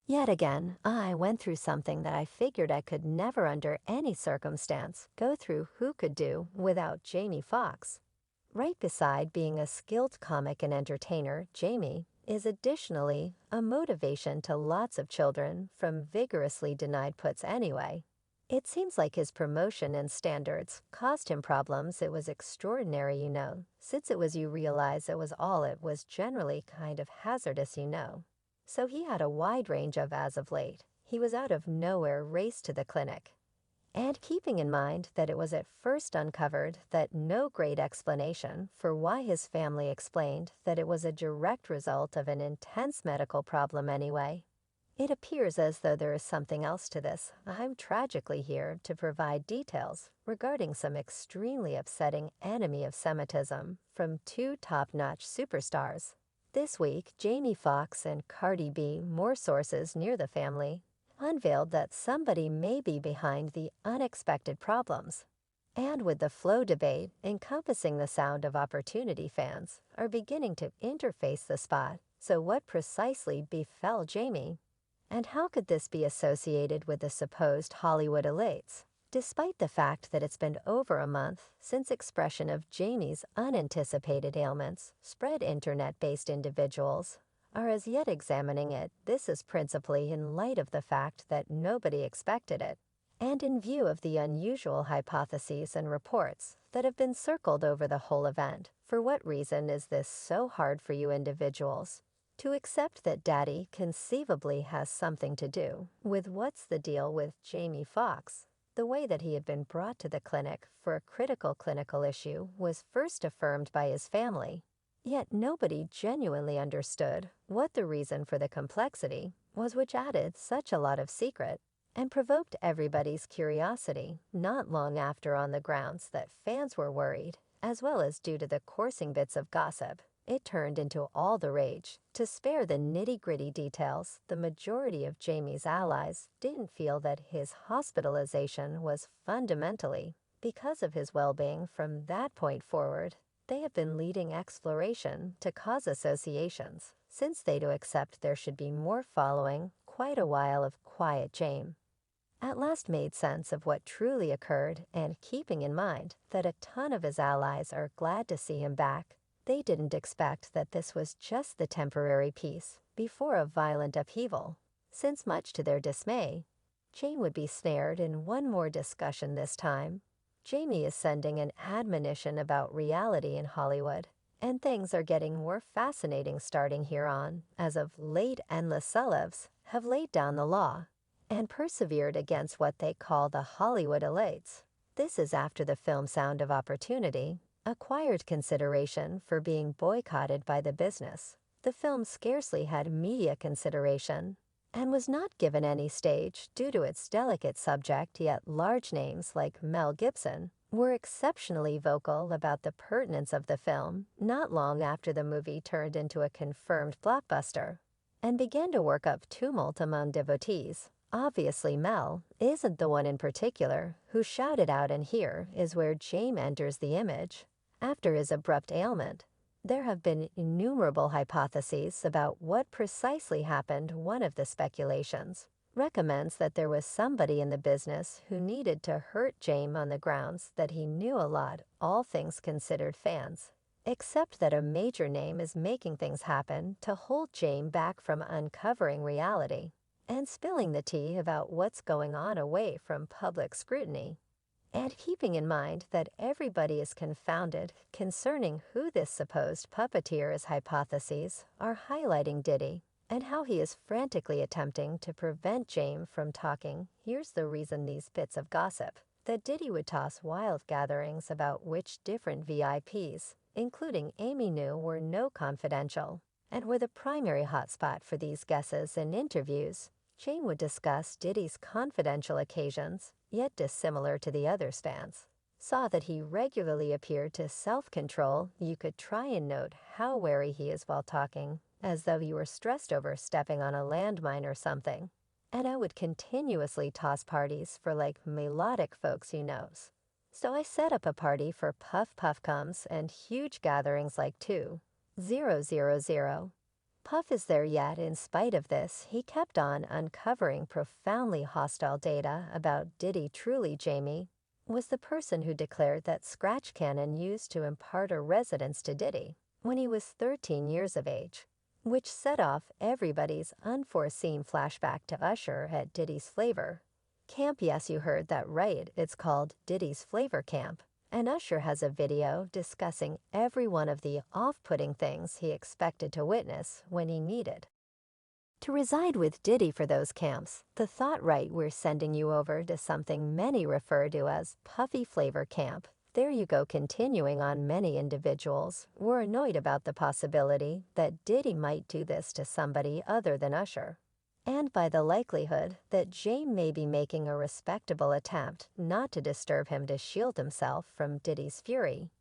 Yet again, I went through something that I figured I could never under any circumstance go through who could do without Jamie Foxx. Right beside being a skilled comic and entertainer, Jamie is additionally a motivation to lots of children from vigorously denied puts anyway. It seems like his promotion and standards caused him problems. It was extraordinary, since it was you realize it was all it was generally kind of hazardous. So he had a wide range as of late. He was out of nowhere raced to the clinic. And keeping in mind that it was at first uncovered that no great explanation for why his family explained that it was a direct result of an intense medical problem anyway. It appears as though there is something else to this. I'm tragically here to provide details regarding some extremely upsetting enemy of Semitism from two top-notch superstars. This week, Jamie Foxx and Cardi B, more sources near the family, unveiled that somebody may be behind the unexpected problems. And with the flow debate encompassing the sound of opportunity, fans are beginning to interface the spot. So what precisely befell Jamie? And how could this be associated with the supposed Hollywood elites? Despite the fact that it's been over a month since expression of Jamie's unanticipated ailments spread, internet-based individuals are as yet examining it. This is principally in light of the fact that nobody expected it, and in view of the unusual hypotheses and reports that have been circled over the whole event. For what reason is this so hard for you individuals to accept that Daddy conceivably has something to do with what's the deal with Jamie Foxx? The way that he had been brought to the clinic for a critical clinical issue was first affirmed by his family. Yet nobody genuinely understood what the reason for the complexity was, which added such a lot of secret and provoked everybody's curiosity not long after, on the grounds that fans were worried, as well as due to the coursing bits of gossip. It turned into all the rage. To spare the nitty-gritty details, the majority of Jamie's allies didn't feel that his hospitalization was fundamentally because of his well-being. From that point forward, they have been leading exploration to cause associations, since they do accept there should be more following quite a while of quiet Jamie. At last made sense of what truly occurred, and keeping in mind that a ton of his allies are glad to see him back, they didn't expect that this was just the temporary peace before a violent upheaval, since much to their dismay, Jamie would be snared in one more discussion this time. Jamie is sending an admonition about reality in Hollywood, and things are getting more fascinating starting here on. As of late, endless celebs have laid down the law and persevered against what they call the Hollywood elites. This is after the film Sound of Opportunity acquired consideration for being boycotted by the business. The film scarcely had media consideration and was not given any stage due to its delicate subject, yet large names like Mel Gibson were exceptionally vocal about the pertinence of the film not long after the movie turned into a confirmed blockbuster and began to work up tumult among devotees. Obviously, Mel isn't the one in particular who shouted out, and here is where Jamie enters the image. After his abrupt ailment, there have been innumerable hypotheses about what precisely happened. One of the speculations recommends that there was somebody in the business who needed to hurt Jamie on the grounds that he knew a lot, all things considered, fans, except that a major name is making things happen to hold Jamie back from uncovering reality and spilling the tea about what's going on away from public scrutiny. And keeping in mind that everybody is confounded concerning who this supposed puppeteer is, hypotheses are highlighting Diddy and how he is frantically attempting to prevent Jamie from talking. Here's the reason: these bits of gossip that Diddy would toss wild gatherings about which different VIPs, including Amy, knew were no confidential, and were the primary hotspot for these guesses and interviews. Jamie would discuss Diddy's confidential occasions, yet dissimilar to the other spans. Saw that he regularly appeared to self-control. You could try and note how wary he is while talking, as though you were stressed over stepping on a landmine or something. And I would continuously toss parties for like melodic folks you knows. So I set up a party for Puff Puff comes and huge gatherings like 2000. Puff is there yet. In spite of this, he kept on uncovering profoundly hostile data about Diddy. Truly, Jamie was the person who declared that Scratch Cannon used to impart a residence to Diddy when he was 13 years of age, which set off everybody's unforeseen flashback to Usher at Diddy's Flavor Camp. Yes, you heard that right. It's called Diddy's Flavor Camp. And Usher has a video discussing every one of the off-putting things he expected to witness when he needed to reside with Diddy for those camps. The thought, right, we're sending you over to something many refer to as Puffy Flavor Camp. There you go. Continuing on, many individuals were annoyed about the possibility that Diddy might do this to somebody other than Usher, and by the likelihood that James may be making a respectable attempt not to disturb him to shield himself from Diddy's fury.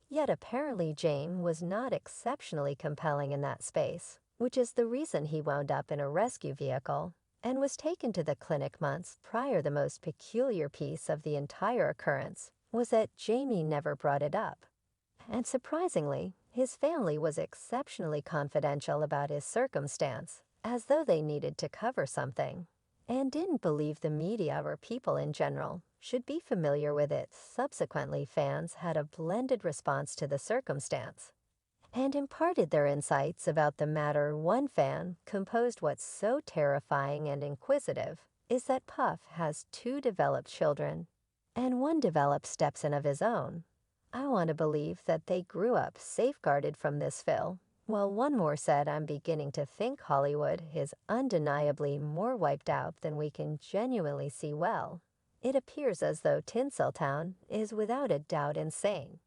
Yet apparently James was not exceptionally compelling in that space, which is the reason he wound up in a rescue vehicle and was taken to the clinic months prior. The most peculiar piece of the entire occurrence was that Jamie never brought it up. And surprisingly, his family was exceptionally confidential about his circumstance, as though they needed to cover something, and didn't believe the media or people in general should be familiar with it. Subsequently, fans had a blended response to the circumstance and imparted their insights about the matter. One fan composed, "What's so terrifying and inquisitive is that Puff has 2 developed children and 1 developed stepson of his own. I want to believe that they grew up safeguarded from this Phil." While one more said, "I'm beginning to think Hollywood is undeniably more wiped out than we can genuinely see. Well, it appears as though Tinseltown is without a doubt insane,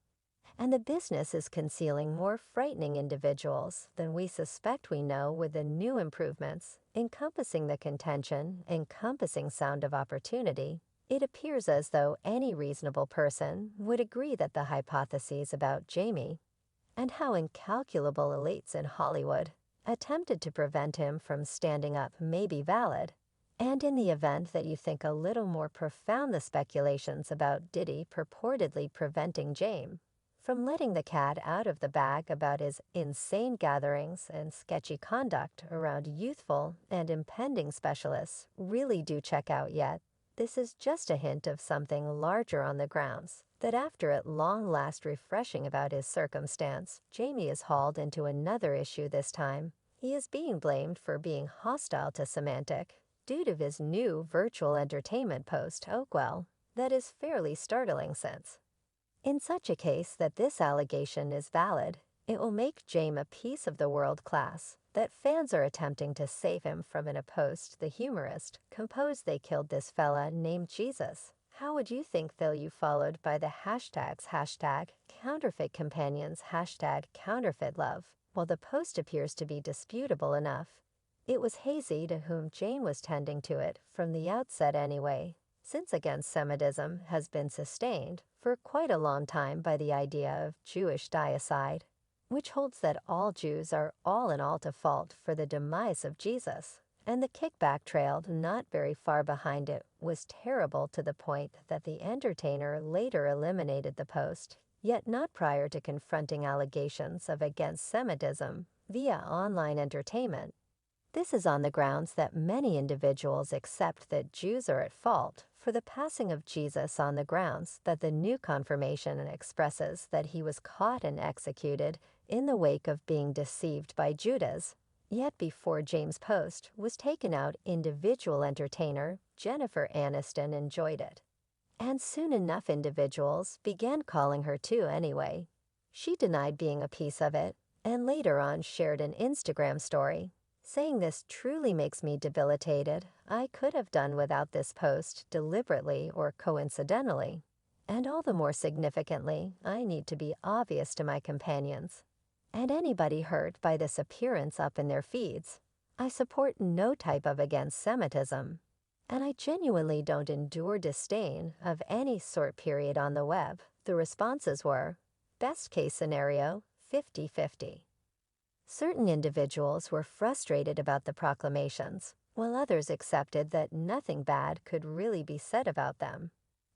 and the business is concealing more frightening individuals than we suspect. We know with the new improvements encompassing the contention, encompassing sound of opportunity, it appears as though any reasonable person would agree that the hypotheses about Jamie and how incalculable elites in Hollywood attempted to prevent him from standing up may be valid. And in the event that you think a little more profound, the speculations about Diddy purportedly preventing James from letting the cat out of the bag about his insane gatherings and sketchy conduct around youthful and impending specialists really do check out. Yet this is just a hint of something larger on the grounds that after at long last refreshing about his circumstance, Jamie is hauled into another issue. This time, he is being blamed for being hostile to Semantic due to his new virtual entertainment post. Oakwell, that is fairly startling, since in such a case that this allegation is valid, it will make James a piece of the world class that fans are attempting to save him from. In a post, the humorist composed, "They killed this fella named Jesus. How would you think they'll you?" followed by the hashtags #counterfeit companions, #counterfeit love. While the post appears to be disputable enough, it was hazy to whom James was tending to it from the outset anyway, since against Semitism has been sustained for quite a long time by the idea of Jewish deicide, which holds that all Jews are all in all to fault for the demise of Jesus. And the kickback trailed not very far behind. It was terrible to the point that the entertainer later eliminated the post, yet not prior to confronting allegations of against Semitism via online entertainment. This is on the grounds that many individuals accept that Jews are at fault for the passing of Jesus, on the grounds that the new confirmation expresses that he was caught and executed in the wake of being deceived by Judas. Yet before James' post was taken out, individual entertainer Jennifer Aniston enjoyed it, and soon enough individuals began calling her too anyway. She denied being a piece of it, and later on shared an Instagram story saying, "This truly makes me debilitated. I could have done without this post deliberately or coincidentally. And all the more significantly, I need to be obvious to my companions and anybody hurt by this appearance up in their feeds. I support no type of against Semitism, and I genuinely don't endure disdain of any sort, period." On the web, the responses were, best case scenario, 50-50. Certain individuals were frustrated about the proclamations, while others accepted that nothing bad could really be said about them.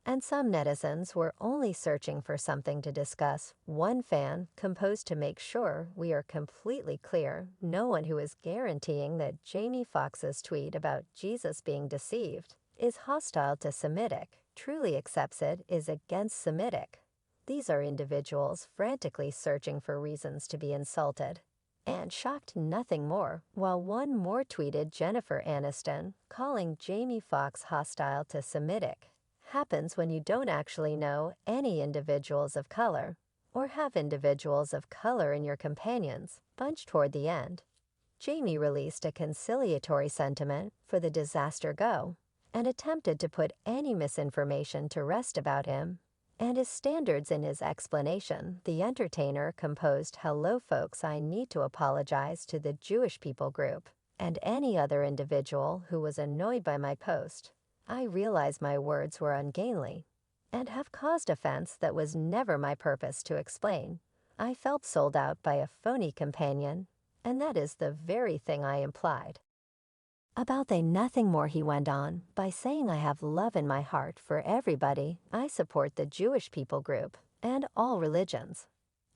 And some netizens were only searching for something to discuss. One fan composed to make sure we are completely clear, no one who is guaranteeing that Jamie Foxx's tweet about Jesus being deceived is hostile to Semitic, truly accepts it is against Semitic. These are individuals frantically searching for reasons to be insulted. And shocked nothing more, while one more tweeted Jennifer Aniston, calling Jamie Foxx hostile to Semitic. Happens when you don't actually know any individuals of color, or have individuals of color in your companions, bunched toward the end. Jamie released a conciliatory sentiment for the disaster go, and attempted to put any misinformation to rest about him. And his standards in his explanation, the entertainer composed, "Hello folks, I need to apologize to the Jewish people group, and any other individual who was annoyed by my post. I realize my words were ungainly, and have caused offense that was never my purpose to explain. I felt sold out by a phony companion, and that is the very thing I implied." About they nothing more he went on, by saying I have love in my heart for everybody, I support the Jewish people group, and all religions.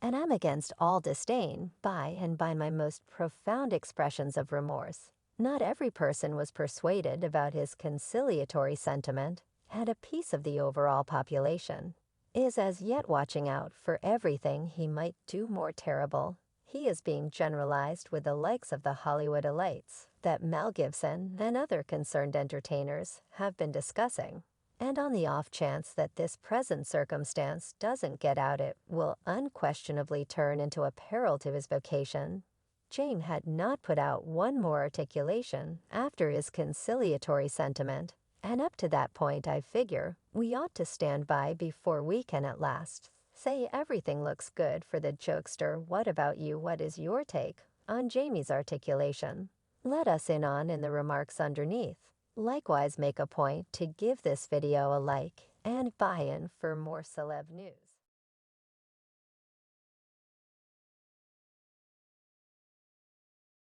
And I'm against all disdain by and by my most profound expressions of remorse. Not every person was persuaded about his conciliatory sentiment, and a piece of the overall population is as yet watching out for everything he might do more terrible. He is being generalized with the likes of the Hollywood elites that Mel Gibson and other concerned entertainers have been discussing. And on the off chance that this present circumstance doesn't get out, it will unquestionably turn into a peril to his vocation. James had not put out one more articulation after his conciliatory sentiment, and up to that point I figure we ought to stand by before we can at last say everything looks good for the jokester. What about you? What is your take on Jamie's articulation? Let us in on in the remarks underneath. Likewise, make a point to give this video a like and buy in for more celeb news.